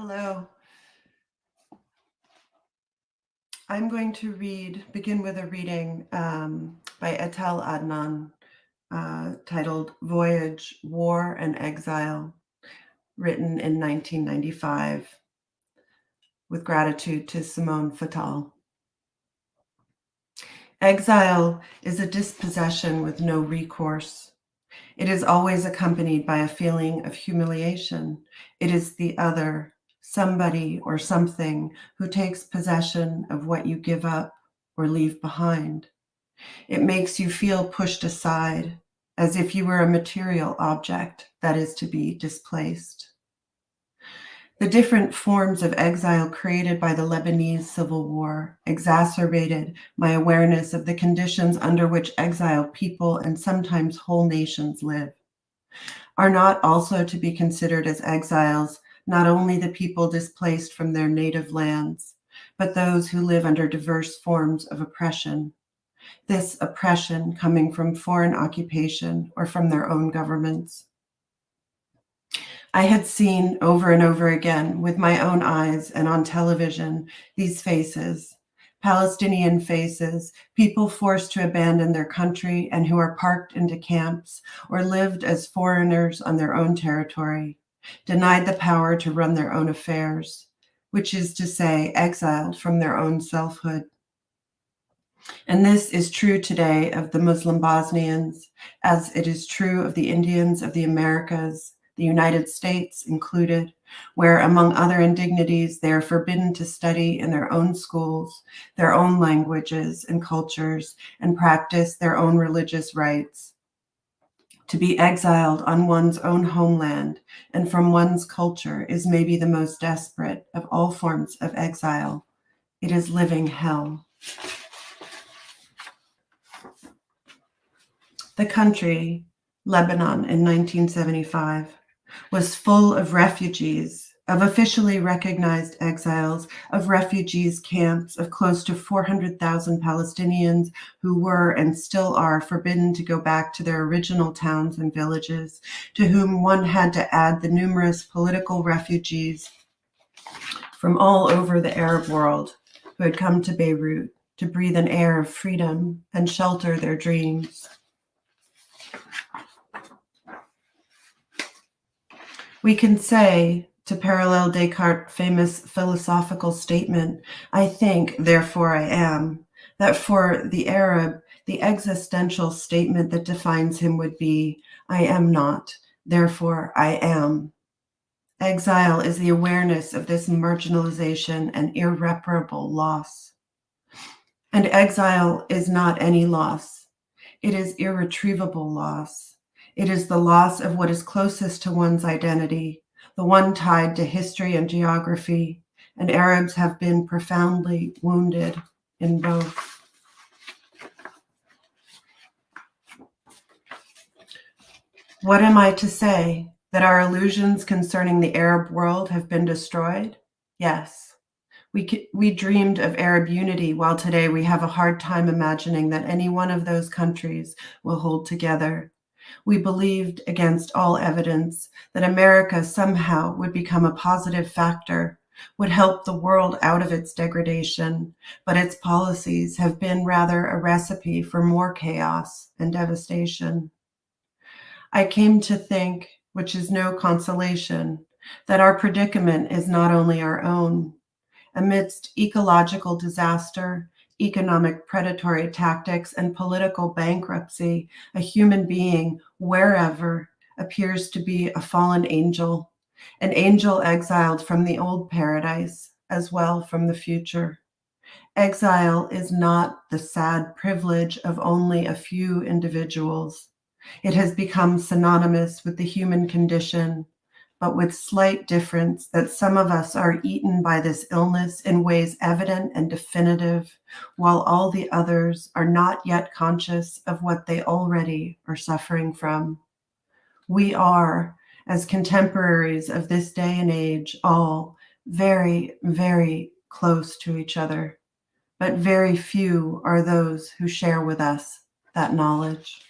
Hello. I'm going to begin with a reading by Etel Adnan titled Voyage, War, and Exile, written in 1995, with gratitude to Simone Fattal. Exile is a dispossession with no recourse. It is always accompanied by a feeling of humiliation. It is the other, somebody or something, who takes possession of what you give up or leave behind. It makes you feel pushed aside, as if you were a material object that is to be displaced. The different forms of exile created by the Lebanese Civil War exacerbated my awareness of the conditions under which exiled people and sometimes whole nations live. Are not also to be considered as exiles not only the people displaced from their native lands, but those who live under diverse forms of oppression, this oppression coming from foreign occupation or from their own governments. I had seen over and over again with my own eyes and on television these faces, Palestinian faces, people forced to abandon their country and who are parked into camps or lived as foreigners on their own territory, denied the power to run their own affairs, which is to say, exiled from their own selfhood. And this is true today of the Muslim Bosnians, as it is true of the Indians of the Americas, the United States included, where, among other indignities, they are forbidden to study in their own schools, their own languages and cultures, and practice their own religious rites. To be exiled on one's own homeland and from one's culture is maybe the most desperate of all forms of exile. It is living hell. The country, Lebanon in 1975, was full of refugees, of officially recognized exiles, of refugees camps, of close to 400,000 Palestinians who were and still are forbidden to go back to their original towns and villages, to whom one had to add the numerous political refugees from all over the Arab world who had come to Beirut to breathe an air of freedom and shelter their dreams. We can say, to parallel Descartes' famous philosophical statement, I think, therefore I am, that for the Arab, the existential statement that defines him would be, I am not, therefore I am. Exile is the awareness of this marginalization and irreparable loss. And exile is not any loss. It is irretrievable loss. It is the loss of what is closest to one's identity, the one tied to history and geography, and Arabs have been profoundly wounded in both. What am I to say? That our illusions concerning the Arab world have been destroyed? Yes. We dreamed of Arab unity, while today we have a hard time imagining that any one of those countries will hold together. We believed, against all evidence, that America somehow would become a positive factor, would help the world out of its degradation, but its policies have been rather a recipe for more chaos and devastation. I came to think, which is no consolation, that our predicament is not only our own. Amidst ecological disaster, economic predatory tactics, and political bankruptcy, a human being, wherever, appears to be a fallen angel, an angel exiled from the old paradise, as well from the future. Exile is not the sad privilege of only a few individuals. It has become synonymous with the human condition, but with slight difference that some of us are eaten by this illness in ways evident and definitive, while all the others are not yet conscious of what they already are suffering from. We are, as contemporaries of this day and age, all very, very close to each other, but very few are those who share with us that knowledge.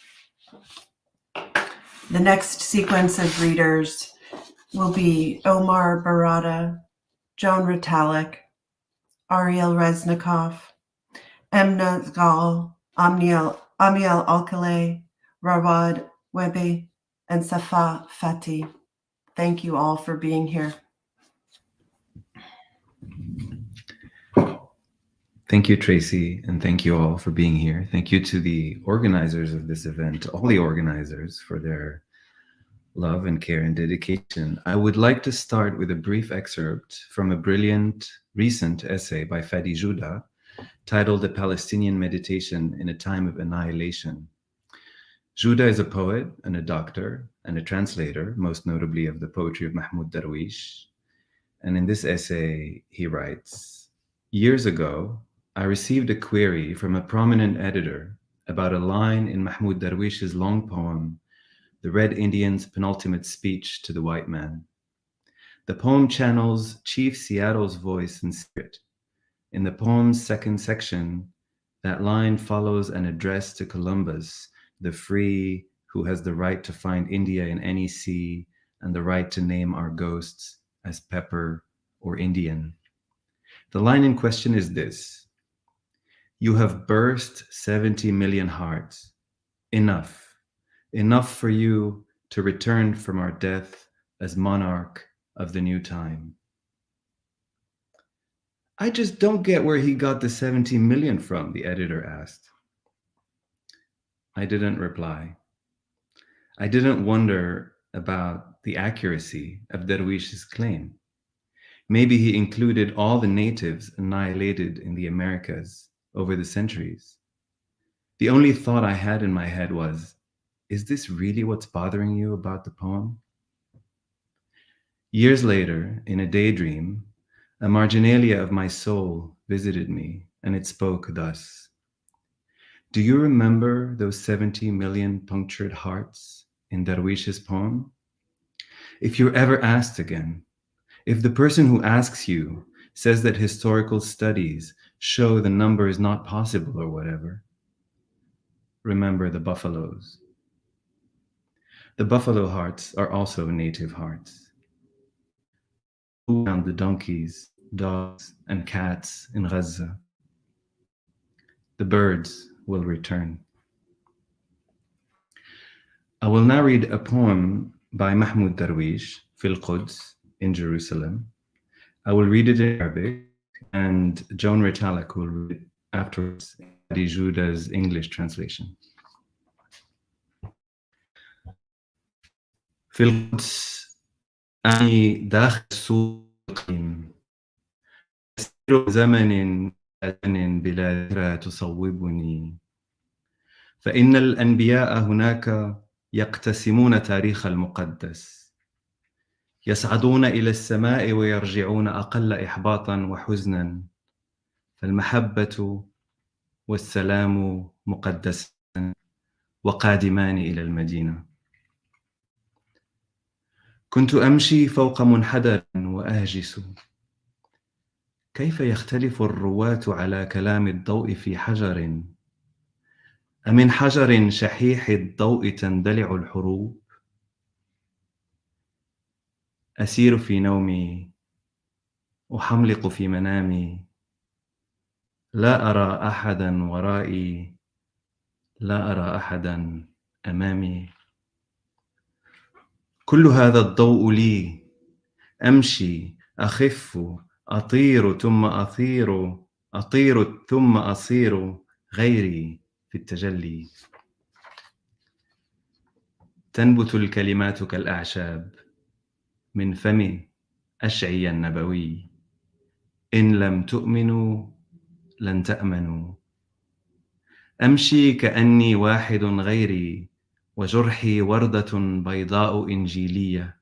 The next sequence of readers will be Omar, Berrada, Joan Retallack, Ariel Resnikoff, Emna Zghal, Ammiel Alcalay, Rawad, Wehbe, and Safaa, Fathy. Thank you all for being here. Thank you, Tracy, and thank you all for being here. Thank you to the organizers of this event, all the organizers, for their love and care and dedication. I would like to start with a brief excerpt from a brilliant recent essay by Fathy titled "The Palestinian Meditation in a Time of Annihilation." Juda is a poet and a doctor and a translator, most notably of the poetry of Mahmoud Darwish. And in this essay, he writes, "Years ago, I received a query from a prominent editor about a line in Mahmoud Darwish's long poem, The Red Indian's Penultimate Speech to the White Man. The poem channels Chief Seattle's voice and spirit. In the poem's second section, that line follows an address to Columbus, the free who has the right to find India in any sea and the right to name our ghosts as Pepper or Indian. The line in question is this: you have burst 70 million hearts. Enough for you to return from our death as monarch of the new time." "I just don't get where he got the 70 million from," the editor asked. I didn't reply. I didn't wonder about the accuracy of Darwish's claim. Maybe he included all the natives annihilated in the Americas over the centuries. The only thought I had in my head was, is this really what's bothering you about the poem? Years later, in a daydream, a marginalia of my soul visited me, and it spoke thus: "Do you remember those 70 million punctured hearts in Darwish's poem? If you're ever asked again, if the person who asks you says that historical studies show the number is not possible or whatever, remember the buffaloes. The buffalo hearts are also native hearts. Who found the donkeys, dogs, and cats in Gaza? The birds will return." I will now read a poem by Mahmoud Darwish, Fil Quds, in Jerusalem. I will read it in Arabic, and Joan Retallack will read it afterwards in Fathy Juda's English translation. في القدس أعني داخل السوق القديم أسير زمن بلا ذكرى تصوبني، فإن الأنبياء هناك يقتسمون تاريخ المقدس، يصعدون إلى السماء ويرجعون أقل إحباطا وحزنا، فالمحبة والسلام مقدسان وقادمان إلى المدينة. كنت أمشي فوق منحدر وأهجس، كيف يختلف الرواة على كلام الضوء في حجر؟ أمن حجر شحيح الضوء تندلع الحروب؟ أسير في نومي، أحملق في منامي، لا أرى أحدا ورائي، لا أرى أحدا أمامي. كل هذا الضوء لي، أمشي، أخف، أطير ثم أطير ثم أصير غيري في التجلي. تنبت الكلمات كالأعشاب من فم أشعي النبوي، إن لم تؤمنوا لن تأمنوا. أمشي كأني واحد غيري، وجرحي وردة بيضاء إنجيلية،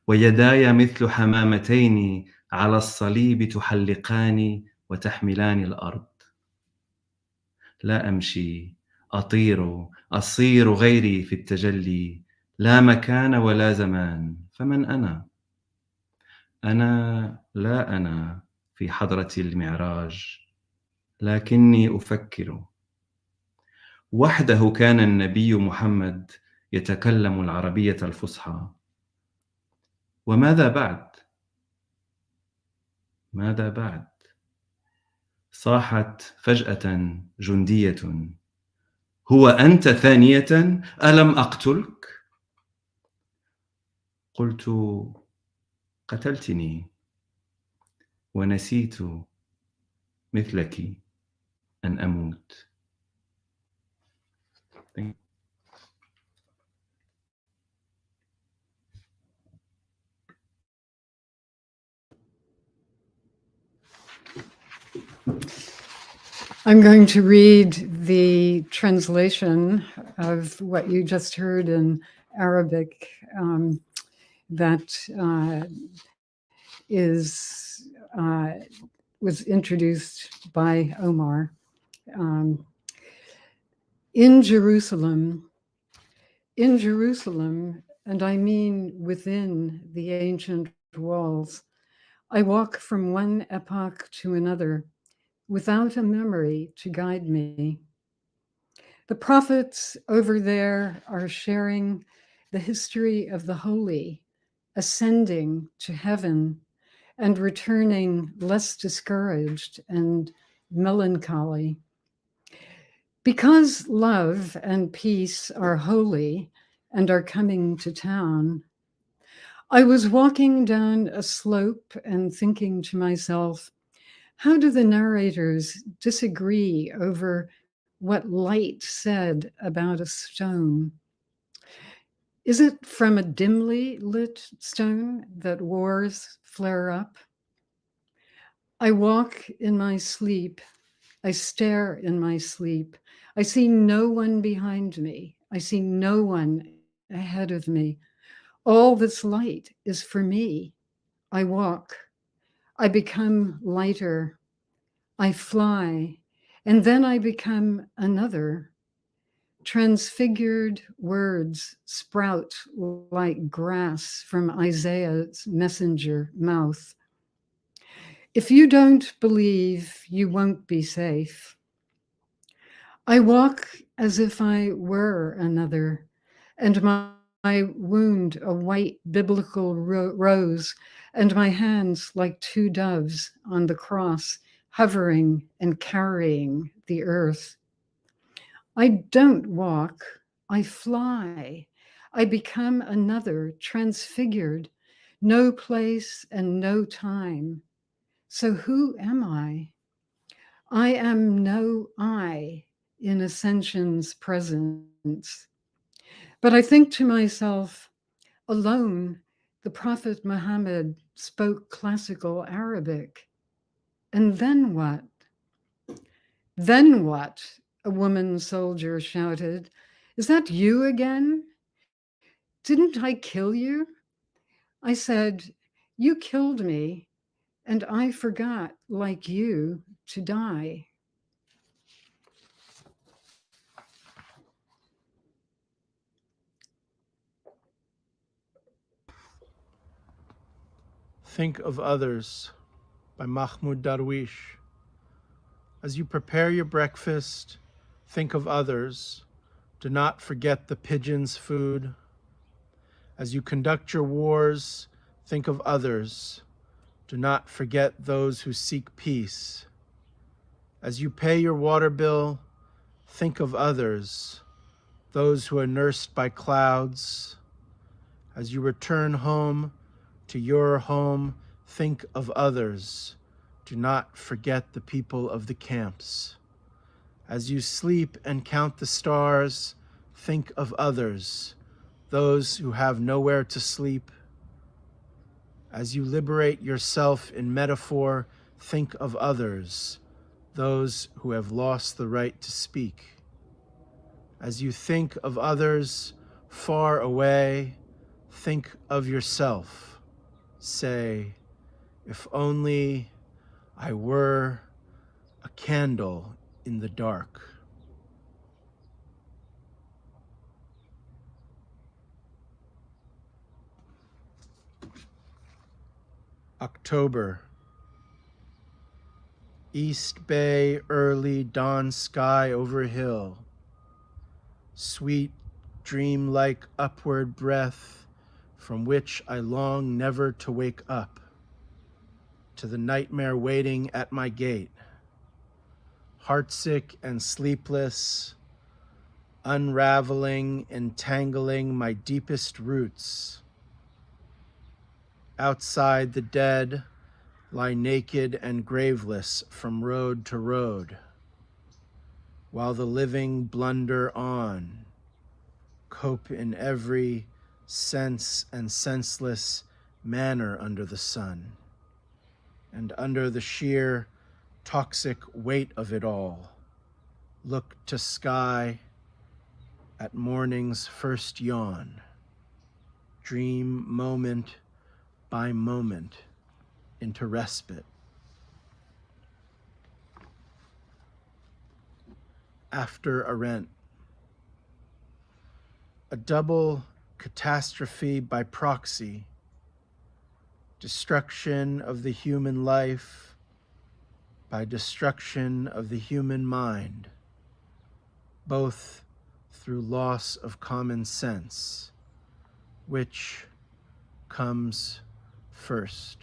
ويداي مثل حمامتين على الصليب تحلقان وتحملان الأرض. لا أمشي، أطير، أصير غيري في التجلي، لا مكان ولا زمان. فمن أنا؟ أنا لا أنا في حضرة المعراج، لكني أفكر. وحده كان النبي محمد يتكلم العربية الفصحى، وماذا بعد؟ ماذا بعد؟ صاحت فجأة جندية: هو أنت ثانية؟ ألم أقتلك؟ قلت: قتلتني ونسيت مثلك أن أموت. I'm going to read the translation of what you just heard in Arabic that was introduced by Omar. In Jerusalem, and I mean within the ancient walls, I walk from one epoch to another without a memory to guide me. The prophets over there are sharing the history of the holy, ascending to heaven and returning less discouraged and melancholy. Because love and peace are holy and are coming to town, I was walking down a slope and thinking to myself, how do the narrators disagree over what light said about a stone? Is it from a dimly lit stone that wars flare up? I walk in my sleep. I stare in my sleep. I see no one behind me. I see no one ahead of me. All this light is for me. I walk. I become lighter. I fly. And then I become another. Transfigured words sprout like grass from Isaiah's messenger mouth. If you don't believe, you won't be safe. I walk as if I were another, and my wound a white biblical rose, and my hands like two doves on the cross, hovering and carrying the earth. I don't walk, I fly. I become another, transfigured, no place and no time. So who am I? I am no I in ascension's presence. But I think to myself, alone, the Prophet Muhammad spoke classical Arabic. And then what? Then what? A woman soldier shouted. Is that you again? Didn't I kill you? I said, you killed me, and I forgot, like you, to die. Think of Others by Mahmoud Darwish. As you prepare your breakfast, think of others. Do not forget the pigeon's food. As you conduct your wars, think of others. Do not forget those who seek peace. As you pay your water bill, think of others, those who are nursed by clouds. As you return home to your home, think of others. Do not forget the people of the camps. As you sleep and count the stars, think of others, those who have nowhere to sleep. As you liberate yourself in metaphor, think of others, those who have lost the right to speak. As you think of others far away, think of yourself. Say, if only I were a candle in the dark. October. East Bay, early dawn sky over hill. Sweet, dream-like upward breath from which I long never to wake up. to the nightmare waiting at my gate, heartsick and sleepless, unraveling, entangling my deepest roots. Outside, the dead lie naked and graveless from road to road, while the living blunder on, cope in every sense and senseless manner under the sun, and under the sheer toxic weight of it all, look to sky at morning's first yawn, dream moment by moment into respite. After a rent, a double catastrophe by proxy, destruction of the human life by destruction of the human mind, both through loss of common sense, which comes first.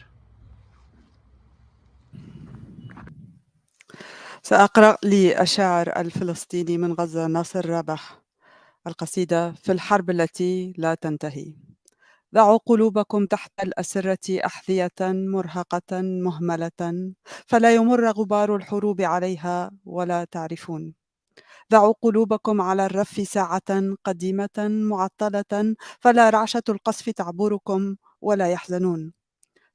سأقرأ للشاعر الفلسطيني من غزة ناصر رابح القصيدة في الحرب التي لا تنتهي. ضعوا قلوبكم تحت الأسرة أحذية مرهقة مهملة فلا يمر غبار الحروب عليها ولا تعرفون. ضعوا قلوبكم على الرف ساعة قديمة معطلة فلا رعشة القصف تعبركم ولا يحزنون.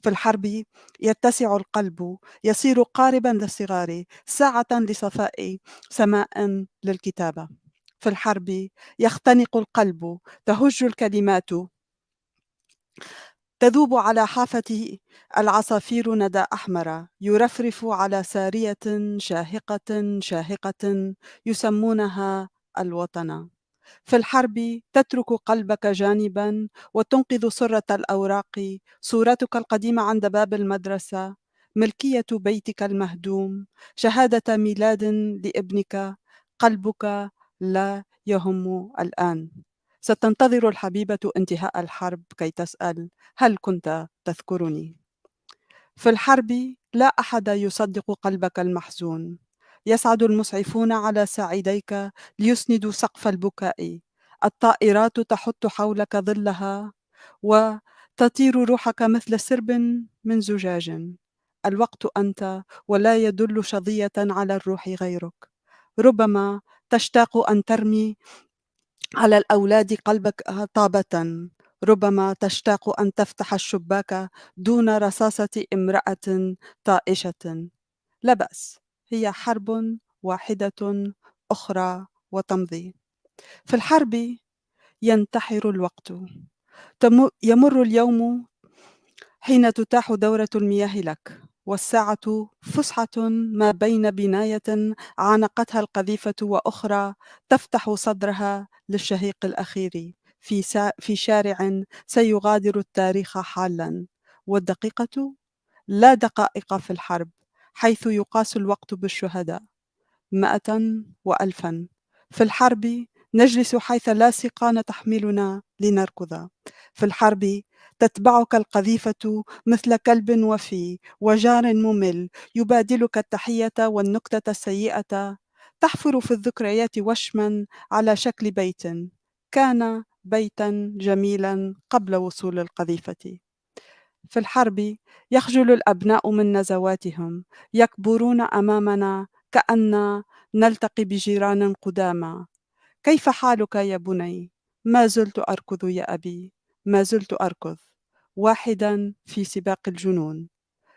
في الحرب يتسع القلب يصير قاربا للصغار ساعة لصفاء سماء للكتابة. في الحرب يختنق القلب تهج الكلمات تذوب على حافته العصافير ندى أحمر يرفرف على سارية شاهقة يسمونها الوطن. في الحرب تترك قلبك جانبا وتنقذ سرة الأوراق صورتك القديمة عند باب المدرسة ملكية بيتك المهدوم شهادة ميلاد لابنك قلبك لا يهم الآن. ستنتظر الحبيبة انتهاء الحرب كي تسأل هل كنت تذكرني؟ في الحرب لا أحد يصدق قلبك المحزون. يصعد المسعفون على ساعديك ليسندوا سقف البكاء. الطائرات تحط حولك ظلها وتطير روحك مثل سرب من زجاج. الوقت أنت ولا يدل شظية على الروح غيرك. ربما تشتاق أن ترمي على الأولاد قلبك طابة. ربما تشتاق أن تفتح الشباك دون رصاصة امرأة طائشة. لا بأس، هي حرب واحدة أخرى وتمضي. في الحرب ينتحر الوقت. يمر اليوم حين تتاح دورة المياه لك، والساعة فسحة ما بين بناية عانقتها القذيفة وأخرى تفتح صدرها للشهيق الأخير في شارع سيغادر التاريخ حالا. والدقيقة لا دقائق في الحرب، حيث يقاس الوقت بالشهداء 100 و1000. في الحرب نجلس حيث لا سقان تحملنا لنركض. في الحرب تتبعك القذيفة مثل كلب وفي وجار ممل يبادلك التحية والنكتة السيئة. تحفر في الذكريات وشما على شكل بيت كان بيتا جميلا قبل وصول القذيفة. في الحرب يخجل الأبناء من نزواتهم، يكبرون أمامنا كأن نلتقي بجيران قدامى. كيف حالك يا بني؟ ما زلت أركض يا أبي، ما زلت أركض واحدا في سباق الجنون.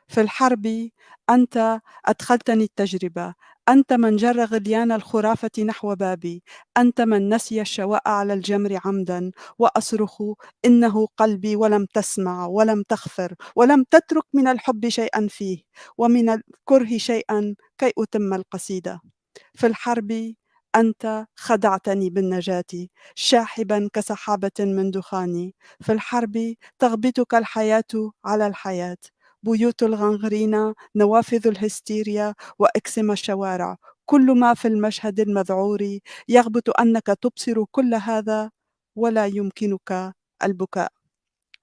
في الحرب أنت أدخلتني التجربة، أنت من جر غليان الخرافة نحو بابي، أنت من نسي الشواء على الجمر عمدا وأصرخ إنه قلبي ولم تسمع ولم تغفر ولم تترك من الحب شيئا فيه ومن الكره شيئا كي أتم القصيدة. في الحرب أنت خدعتني بالنجاة شاحبا كسحابة من دخاني. في الحرب تغبطك الحياة على الحياة، بيوت الغنغرينة، نوافذ الهستيريا وإكسم الشوارع، كل ما في المشهد المذعور يغبط أنك تبصر كل هذا ولا يمكنك البكاء.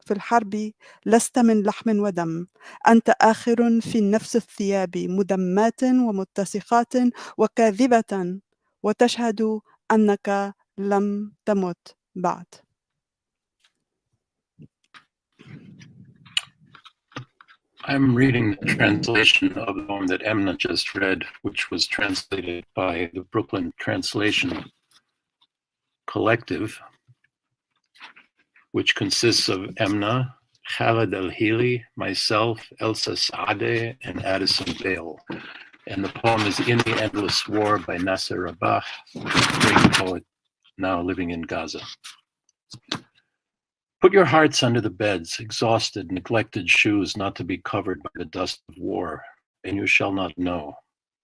في الحرب لست من لحم ودم، أنت آخر في نفس الثياب مدمات ومتسخات وكاذبة، وتشهد أنك لم تمت بعد. I'm reading the translation of the poem that Emna just read, which was translated by the Brooklyn Translation Collective, which consists of Emna, Khaled El-Hili, myself, Elsa Saadeh, and Addison Bale. And the poem is In the Endless War by Nasser Rabah, a great poet now living in Gaza. Put your hearts under the beds, exhausted, neglected shoes not to be covered by the dust of war, and you shall not know.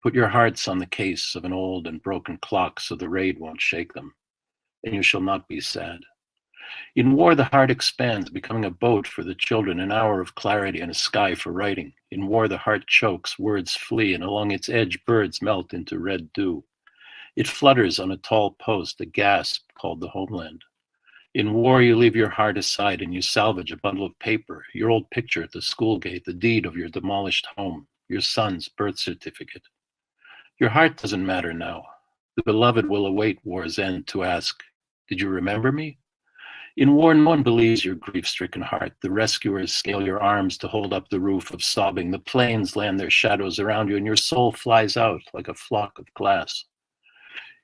Put your hearts on the case of an old and broken clock so the raid won't shake them, and you shall not be sad. In war, the heart expands, becoming a boat for the children, an hour of clarity and a sky for writing. In war, the heart chokes, words flee, and along its edge, birds melt into red dew. It flutters on a tall post, a gasp called the homeland. In war, you leave your heart aside and you salvage a bundle of paper, your old picture at the school gate, the deed of your demolished home, your son's birth certificate. Your heart doesn't matter now. The beloved will await war's end to ask, did you remember me? In war, no one believes your grief-stricken heart. The rescuers scale your arms to hold up the roof of sobbing. The planes land their shadows around you and your soul flies out like a flock of glass.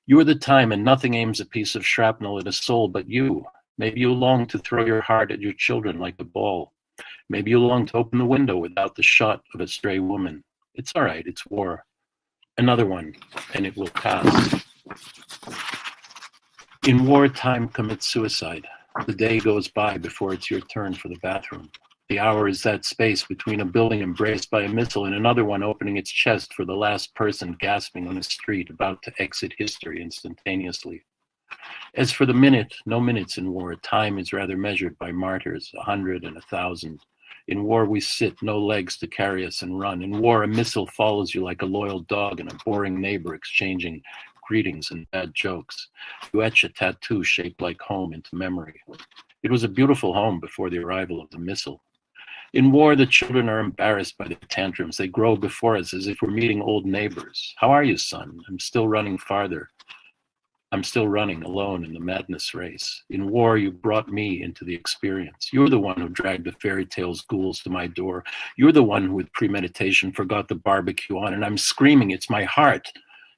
You are the time and nothing aims a piece of shrapnel at a soul but you. Maybe you long to throw your heart at your children like a ball. Maybe you long to open the window without the shot of a stray woman. It's all right, it's war. Another one, and it will pass. In war, time commits suicide. The day goes by before it's your turn for the bathroom. The hour is that space between a building embraced by a missile and another one opening its chest for the last person gasping on the street about to exit history instantaneously. As for the minute, no minutes in war. Time is rather measured by martyrs, 100 and 1,000. In war, we sit, no legs to carry us and run. In war, a missile follows you like a loyal dog and a boring neighbor exchanging greetings and bad jokes. You etch a tattoo shaped like home into memory. It was a beautiful home before the arrival of the missile. In war, the children are embarrassed by the tantrums. They grow before us as if we're meeting old neighbors. How are you, son? I'm still running farther. I'm still running alone in the madness race. In war, you brought me into the experience. You're the one who dragged the fairy tales ghouls to my door. You're the one who with premeditation forgot the barbecue on, and I'm screaming, it's my heart.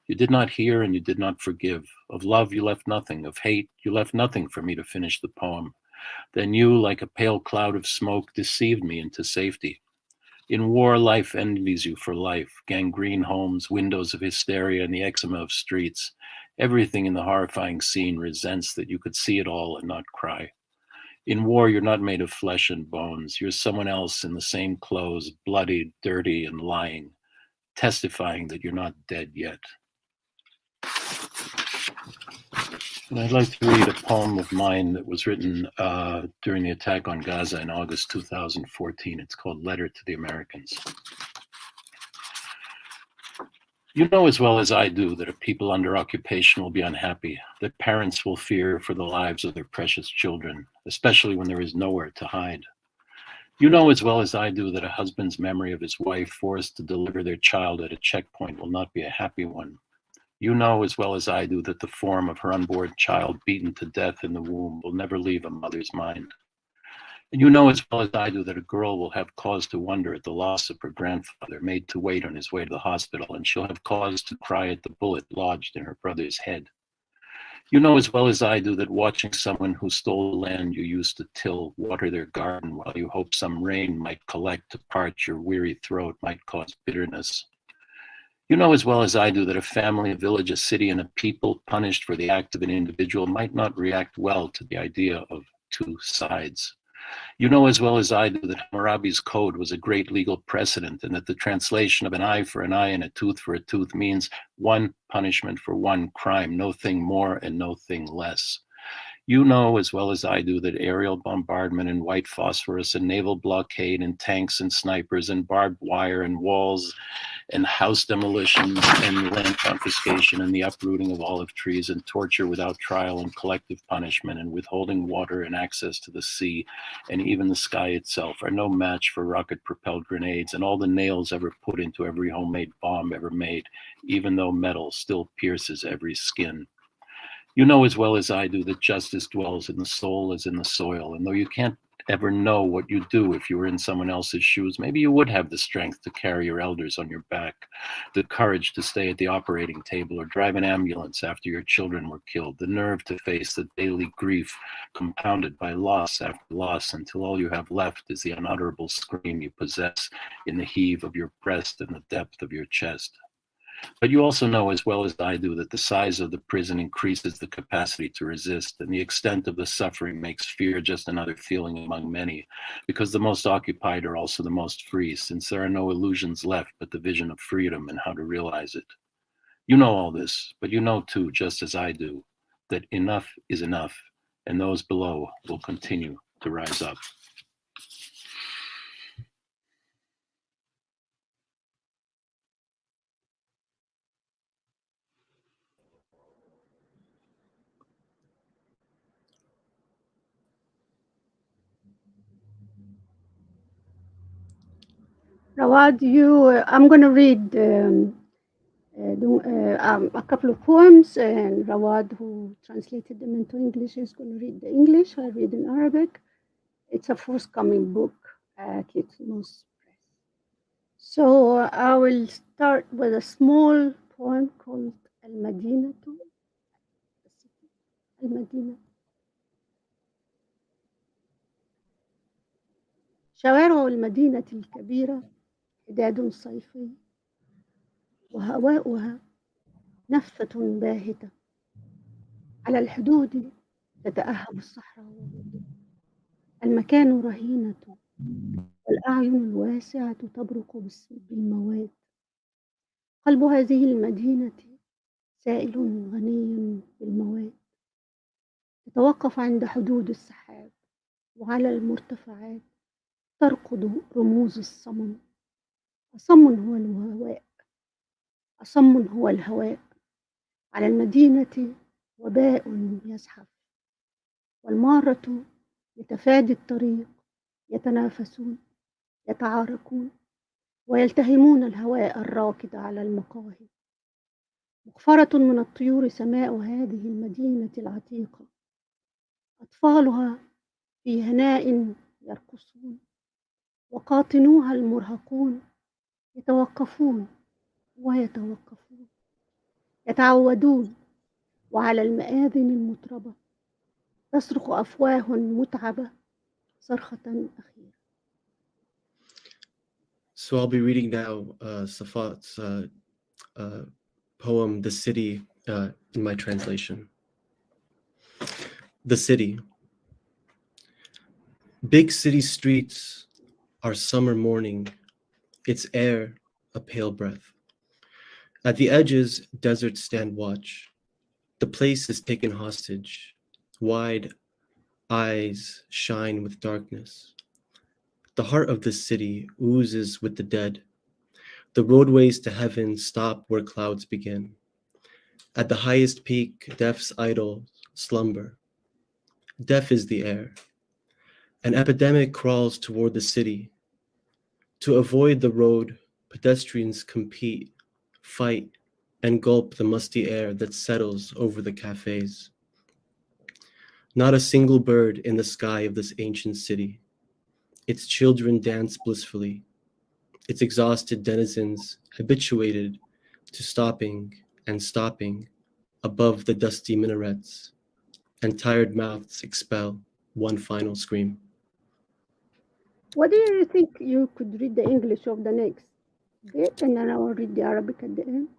You did not hear and you did not forgive. Of love, you left nothing. Of hate, you left nothing for me to finish the poem. Then you, like a pale cloud of smoke, deceived me into safety. In war, life envies you for life. Gangrene homes, windows of hysteria, and the eczema of streets. Everything in the horrifying scene resents that you could see it all and not cry. In war, you're not made of flesh and bones. You're someone else in the same clothes, bloodied, dirty, and lying, testifying that you're not dead yet. And I'd like to read a poem of mine that was written during the attack on Gaza in August 2014. It's called Letter to the Americans. You know as well as I do that a people under occupation will be unhappy, that parents will fear for the lives of their precious children, especially when there is nowhere to hide. You know as well as I do that a husband's memory of his wife forced to deliver their child at a checkpoint will not be a happy one. You know as well as I do that the form of her unborn child beaten to death in the womb will never leave a mother's mind. And you know as well as I do that a girl will have cause to wonder at the loss of her grandfather, made to wait on his way to the hospital, and she'll have cause to cry at the bullet lodged in her brother's head. You know as well as I do that watching someone who stole the land you used to till water their garden while you hope some rain might collect to parch your weary throat might cause bitterness. You know as well as I do that a family, a village, a city, and a people punished for the act of an individual might not react well to the idea of two sides. You know as well as I do that Hammurabi's code was a great legal precedent and that the translation of an eye for an eye and a tooth for a tooth means one punishment for one crime, no thing more and no thing less. You know as well as I do that aerial bombardment and white phosphorus and naval blockade and tanks and snipers and barbed wire and walls and house demolitions and land confiscation and the uprooting of olive trees and torture without trial and collective punishment and withholding water and access to the sea and even the sky itself are no match for rocket-propelled grenades and all the nails ever put into every homemade bomb ever made, even though metal still pierces every skin. You know as well as I do that justice dwells in the soul as in the soil, and though you can't ever know what you'd do if you were in someone else's shoes, maybe you would have the strength to carry your elders on your back, the courage to stay at the operating table or drive an ambulance after your children were killed, the nerve to face the daily grief compounded by loss after loss until all you have left is the unutterable scream you possess in the heave of your breast and the depth of your chest. But you also know as well as I do that the size of the prison increases the capacity to resist, and the extent of the suffering makes fear just another feeling among many, because the most occupied are also the most free, since there are no illusions left but the vision of freedom and how to realize it. You know all this, but you know too, just as I do, that enough is enough, and those below will continue to rise up. Rawad, I'm going to read a couple of poems, and Rawad, who translated them into English, is going to read the English. I read in Arabic. It's a forthcoming book at Litmus Press. So I will start with a small poem called Al-Madinatu. Al-Madinah. شوارع المدينة الكبيرة حداد صيفي وهواؤها نفة باهتة. على الحدود تتأهب الصحراء، المكان رهينة والأعين الواسعة تبرق بالمواد. قلب هذه المدينة سائل غني بالمواد، تتوقف عند حدود السحاب، وعلى المرتفعات ترقد رموز الصمم. أصم هو الهواء، أصم هو الهواء. على المدينة وباء يزحف، والمارة لتفادي الطريق يتنافسون يتعاركون ويلتهمون الهواء الراكد على المقاهي. مغفرة من الطيور سماء هذه المدينة العتيقة، أطفالها في هناء يرقصون، وقاطنوها المرهقون يتوقفون ويتوقفون يتعودون، وعلى المآذن المطربة تصرخ أفواه متعبة صرخة أخيرة. So I'll be reading now Safa's poem, The City, in my translation. The City. Big city streets are summer morning, its air a pale breath. At the edges, deserts stand watch. The place is taken hostage. Wide eyes shine with darkness. The heart of the city oozes with the dead. The roadways to heaven stop where clouds begin. At the highest peak, death's idols slumber. Death is the air. An epidemic crawls toward the city. To avoid the road, pedestrians compete, fight, and gulp the musty air that settles over the cafes. Not a single bird in the sky of this ancient city. Its children dance blissfully, its exhausted denizens habituated to stopping and stopping above the dusty minarets, and tired mouths expel one final scream. What do you think? You could read the English of the next bit, and then I will read the Arabic at the end.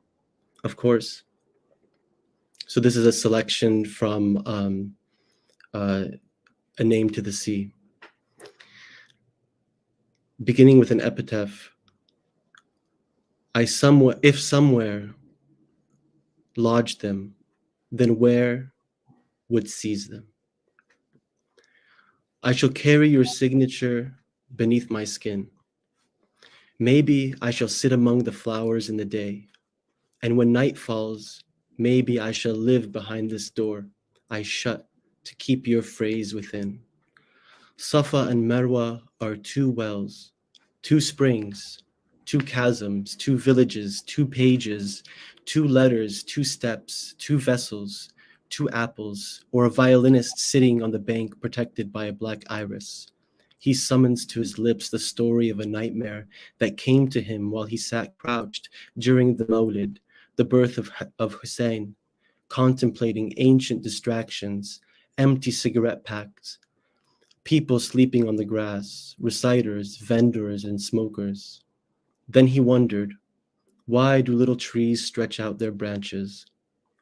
Of course. So this is a selection from A Name to the Sea. Beginning with an epitaph, if somewhere lodged them, then where would seize them? I shall carry your signature beneath my skin. Maybe I shall sit among the flowers in the day, and when night falls, maybe I shall live behind this door I shut to keep your phrase within. Safaa and Marwa are two wells, two springs, two chasms, two villages, two pages, two letters, two steps, two vessels, two apples, or a violinist sitting on the bank protected by a black iris. He summons to his lips the story of a nightmare that came to him while he sat crouched during the Mawlid, the birth of Hussein, contemplating ancient distractions, empty cigarette packs, people sleeping on the grass, reciters, vendors, and smokers. Then he wondered, why do little trees stretch out their branches?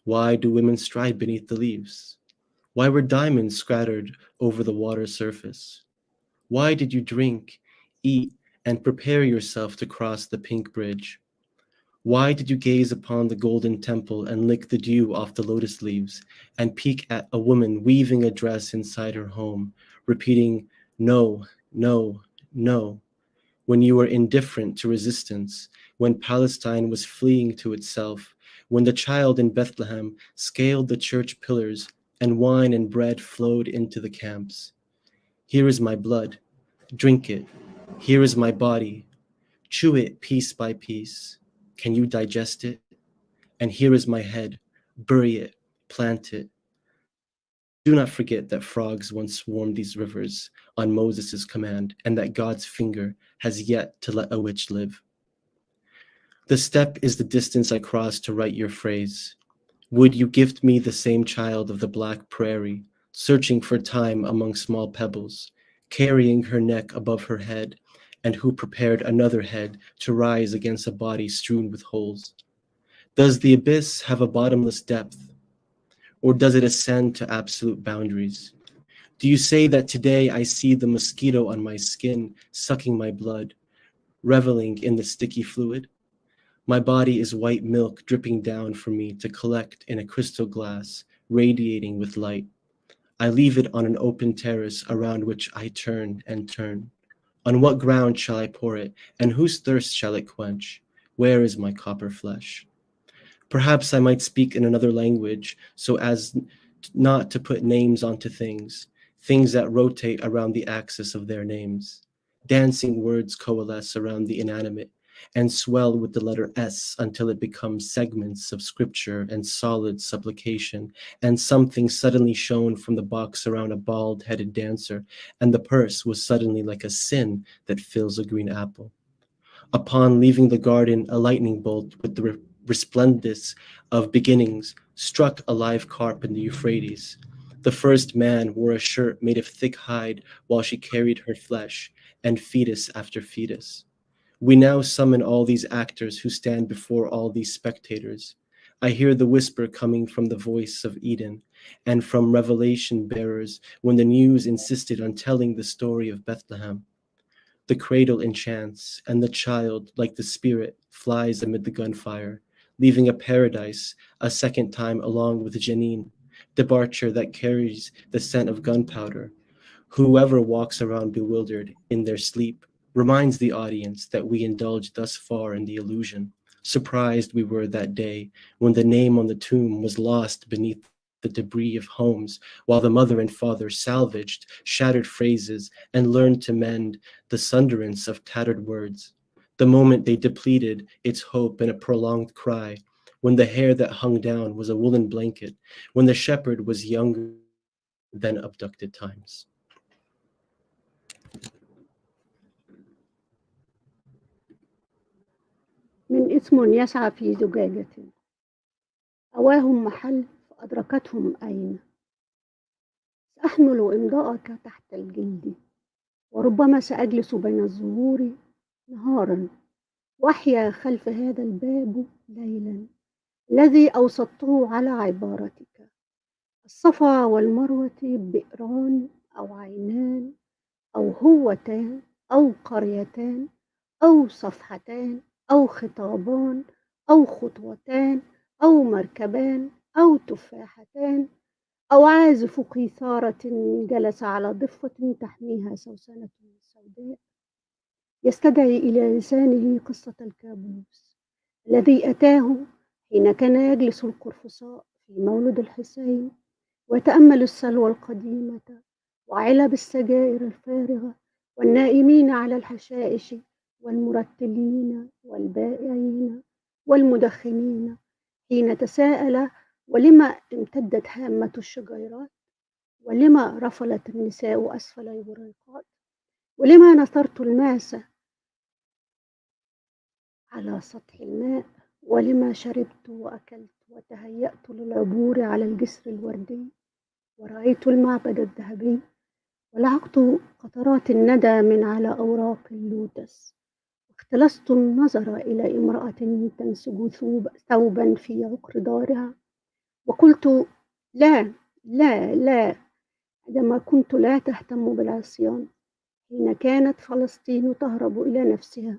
Why do women stride beneath the leaves? Why were diamonds scattered over the water surface? Why did you drink, eat, and prepare yourself to cross the pink bridge? Why did you gaze upon the golden temple and lick the dew off the lotus leaves and peek at a woman weaving a dress inside her home, repeating, no, no, no, when you were indifferent to resistance, when Palestine was fleeing to itself, when the child in Bethlehem scaled the church pillars and wine and bread flowed into the camps? Here is my blood, drink it. Here is my body, chew it piece by piece. Can you digest it? And here is my head, bury it, plant it. Do not forget that frogs once swarmed these rivers on Moses' command, and that God's finger has yet to let a witch live. The step is the distance I cross to write your phrase. Would you gift me the same child of the black prairie, searching for time among small pebbles, carrying her neck above her head, and who prepared another head to rise against a body strewn with holes? Does the abyss have a bottomless depth, or does it ascend to absolute boundaries? Do you say that today I see the mosquito on my skin sucking my blood, reveling in the sticky fluid? My body is white milk dripping down for me to collect in a crystal glass, radiating with light. I leave it on an open terrace around which I turn and turn. On what ground shall I pour it, and whose thirst shall it quench? Where is my copper flesh? Perhaps I might speak in another language so as not to put names onto things, things that rotate around the axis of their names. Dancing words coalesce around the inanimate and swell with the letter S until it becomes segments of scripture and solid supplication, and something suddenly shone from the box around a bald-headed dancer, and the purse was suddenly like a sin that fills a green apple. Upon leaving the garden, a lightning bolt with the resplendence of beginnings struck a live carp in the Euphrates. The first man wore a shirt made of thick hide while she carried her flesh, and fetus after fetus. We now summon all these actors who stand before all these spectators. I hear the whisper coming from the voice of Eden and from revelation bearers when the news insisted on telling the story of Bethlehem. The cradle enchants, and the child, like the spirit, flies amid the gunfire, leaving a paradise a second time along with Janine, departure that carries the scent of gunpowder. Whoever walks around bewildered in their sleep reminds the audience that we indulged thus far in the illusion. Surprised we were that day when the name on the tomb was lost beneath the debris of homes, while the mother and father salvaged shattered phrases and learned to mend the sunderance of tattered words. The moment they depleted its hope in a prolonged cry, when the hair that hung down was a woolen blanket, when the shepherd was younger than abducted times. من اسم يسعى في زجاجة أواهم محل فأدركتهم أين سأحمل إمضاءك تحت الجلد وربما سأجلس بين الزهور نهارا وأحيا خلف هذا الباب ليلا الذي أوسطته على عبارتك الصفا والمروة بئران أو عينان أو هوتان أو قريتان أو صفحتان أو خطابان أو خطوتان أو مركبان أو تفاحتان أو عازف قيثارة جلس على ضفة تحميها سوسنة سوداء يستدعي إلى لسانه قصة الكابوس الذي أتاه حين كان يجلس القرفصاء في مولد الحسين ويتأمل السلوى القديمة وعلب السجائر الفارغة والنائمين على الحشائش والمرتلين والبائعين والمدخنين حين تساءل ولما امتدت هامة الشجيرات ولما رفلت النساء أسفل البريقات ولما نثرت الماس على سطح الماء ولما شربت وأكلت وتهيأت للعبور على الجسر الوردي ورأيت المعبد الذهبي ولعقت قطرات الندى من على أوراق اللوتس واختلست النظر إلى امرأة تنسج ثوبا في عقر دارها وقلت لا لا لا عندما كنت لا تهتم بالعصيان حين كانت فلسطين تهرب إلى نفسها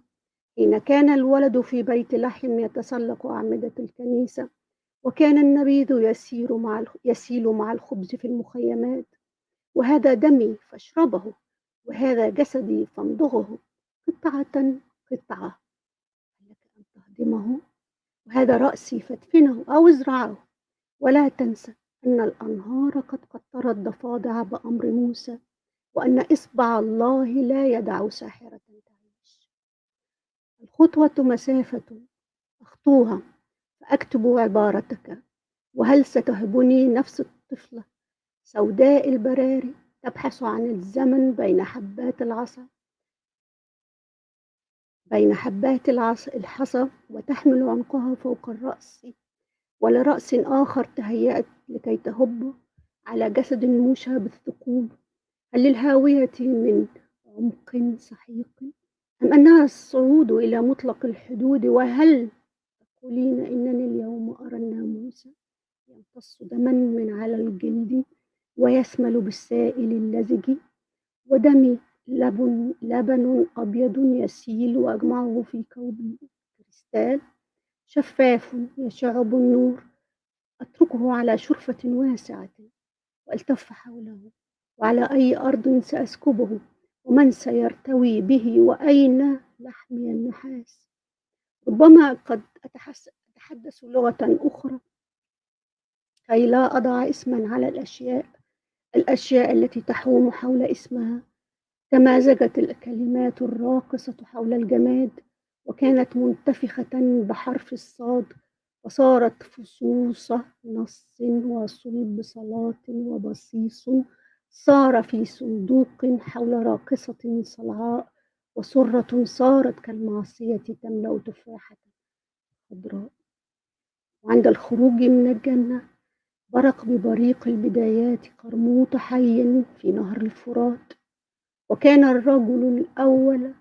حين كان الولد في بيت لحم يتسلق أعمدة الكنيسة وكان النبيذ يسيل مع الخبز في المخيمات وهذا دمي فاشربه وهذا جسدي فامضغه قطعة قطعة لك أن تهضمه وهذا رأسي فادفنه أو ازرعه ولا تنسى أن الأنهار قد قطرت ضفادع بأمر موسى وأن إصبع الله لا يدع ساحرة تعيش. الخطوة مسافة أخطوها فأكتب عبارتك وهل ستهبني نفس الطفلة سوداء البراري تبحث عن الزمن بين حبات الحصى وتحمل عنقها فوق الرأس ولرأس آخر تهيأت لكي تهب على جسد موشى بالثقوب هل للهاوية من عمق سحيق أم أنها الصعود إلى مطلق الحدود وهل تقولين إنني اليوم أرى الناموس يمتص دما من على الجلد ويسمل بالسائل اللزج ودمي لبن أبيض يسيل وأجمعه في كوب كريستال شفاف يشع بالنور أتركه على شرفة واسعة وألتف حوله وعلى أي أرض سأسكبه ومن سيرتوي به وأين لحمي النحاس ربما قد أتحدث لغة أخرى كي لا أضع اسما على الأشياء التي تحوم حول اسمها تمازجت الكلمات الراقصة حول الجماد وكانت منتفخة بحرف الصاد وصارت فصوص نص وصلب صلاة وبصيص صار في صندوق حول راقصة صلعاء وسرة صارت كالمعصية تملأ تفاحة خضراء وعند الخروج من الجنة برق ببريق البدايات قرموط حي في نهر الفرات وكان الرجل الأول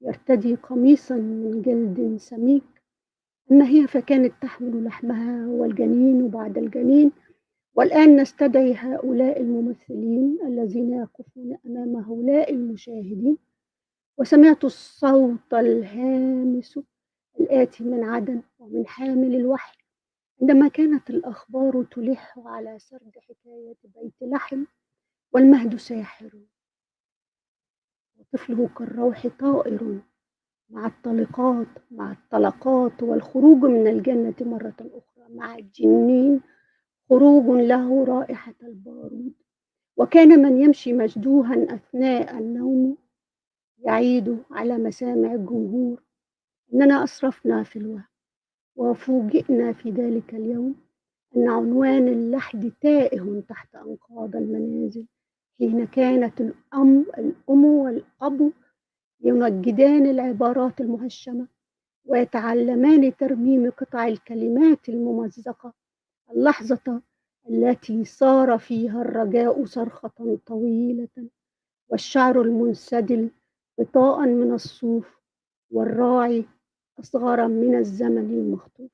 يرتدي قميصا من جلد سميك أما هي فكانت تحمل لحمها والجنين بعد الجنين والآن نستدعي هؤلاء الممثلين الذين يقفون أمام هؤلاء المشاهدين وسمعت الصوت الهامس الآتي من عدن ومن حامل الوحي عندما كانت الأخبار تلح على سرد حكاية بيت لحم والمهد ساحر وطفله كالروح طائر مع الطلقات والخروج من الجنة مرة أخرى مع الجنين خروج له رائحة البارود وكان من يمشي مجدوها أثناء النوم يعيد على مسامع الجمهور أننا أسرفنا في الوهم وفوجئنا في ذلك اليوم أن عنوان اللحد تائه تحت أنقاض المنازل حين كانت الأم والأب ينجدان العبارات المهشمة ويتعلمان ترميم قطع الكلمات الممزقة اللحظة التي صار فيها الرجاء صرخة طويلة والشعر المنسدل غطاء من الصوف والراعي أصغر من الزمن المخطوف.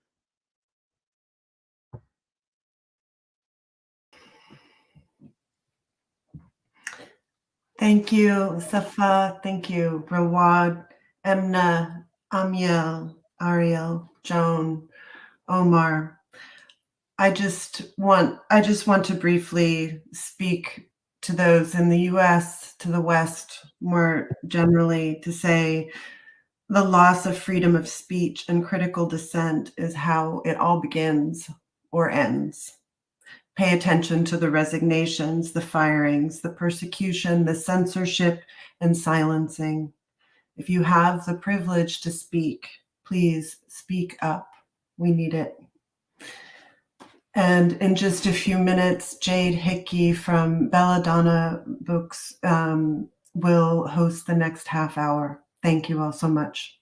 Thank you, Safaa. Thank you, Rawad, Emna, Ammiel, Ariel, Joan, Omar. I just want to briefly speak to those in the US, to the West more generally, to say the loss of freedom of speech and critical dissent is how it all begins or ends. Pay attention to the resignations, the firings, the persecution, the censorship and silencing. If you have the privilege to speak, please speak up. We need it. And in just a few minutes, Jade Hickey from Belladonna Books will host the next half hour. Thank you all so much.